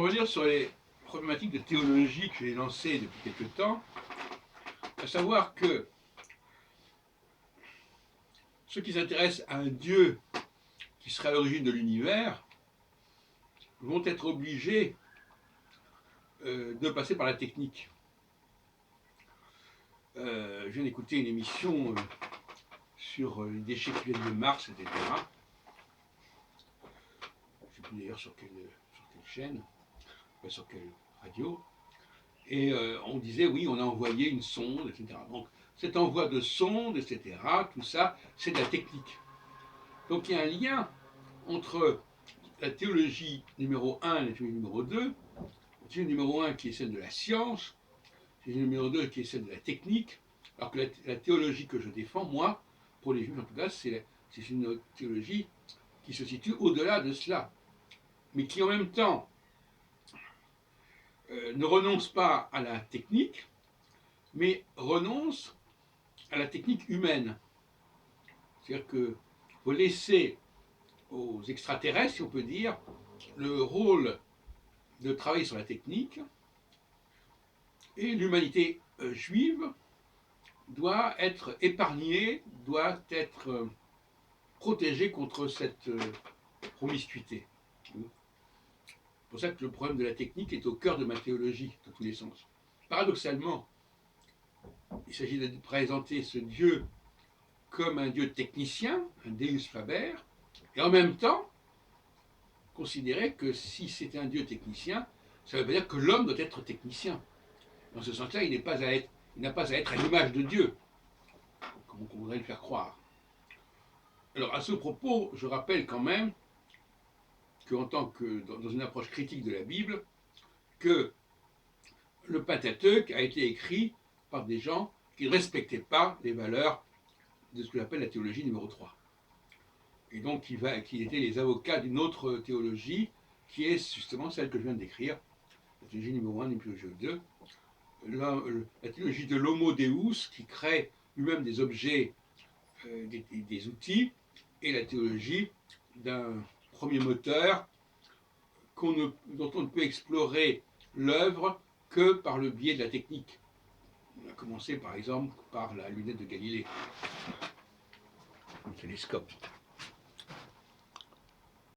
revenir sur les problématiques de théologie que j'ai lancées depuis quelque temps, à savoir que ceux qui s'intéressent à un Dieu qui serait à l'origine de l'univers vont être obligés de passer par la technique. Je viens d'écouter une émission sur les déchets qui viennent de Mars, etc. Je ne sais plus d'ailleurs sur quelle chaîne, pas sur quelle radio. Et on disait, oui, on a envoyé une sonde, etc. Donc, cet envoi de sonde, etc., tout ça, c'est de la technique. Donc, il y a un lien entre la théologie numéro 1 et la théologie numéro 2. La théologie numéro 1 qui est celle de la science, la théologie numéro 2 qui est celle de la technique, alors que la théologie que je défends, moi, pour les juifs en tout cas, c'est une théologie qui se situe au-delà de cela, mais qui en même temps ne renonce pas à la technique, mais renonce à la technique humaine. C'est-à-dire qu'il faut laisser aux extraterrestres, si on peut dire, le rôle de travailler sur la technique, et l'humanité juive doit être épargnée, doit être protégée contre cette promiscuité. C'est pour ça que le problème de la technique est au cœur de ma théologie, dans tous les sens. Paradoxalement, il s'agit de présenter ce Dieu comme un Dieu technicien, un Deus Faber, et en même temps, considérer que si c'est un Dieu technicien, ça veut pas dire que l'homme doit être technicien. Dans ce sens-là, il n'a pas à être à l'image de Dieu, comme on voudrait le faire croire. Alors, à ce propos, je rappelle quand même qu'en tant que, dans une approche critique de la Bible, que le Pentateuque a été écrit par des gens qui ne respectaient pas les valeurs de ce que j'appelle la théologie numéro 3. Et donc qui étaient les avocats d'une autre théologie, qui est justement celle que je viens de décrire, la théologie numéro 1, la théologie 2, la théologie de l'homo deus, qui crée lui-même des objets, des outils, et la théologie d'un premier moteur dont on ne peut explorer l'œuvre que par le biais de la technique. On a commencé par exemple par la lunette de Galilée, le télescope.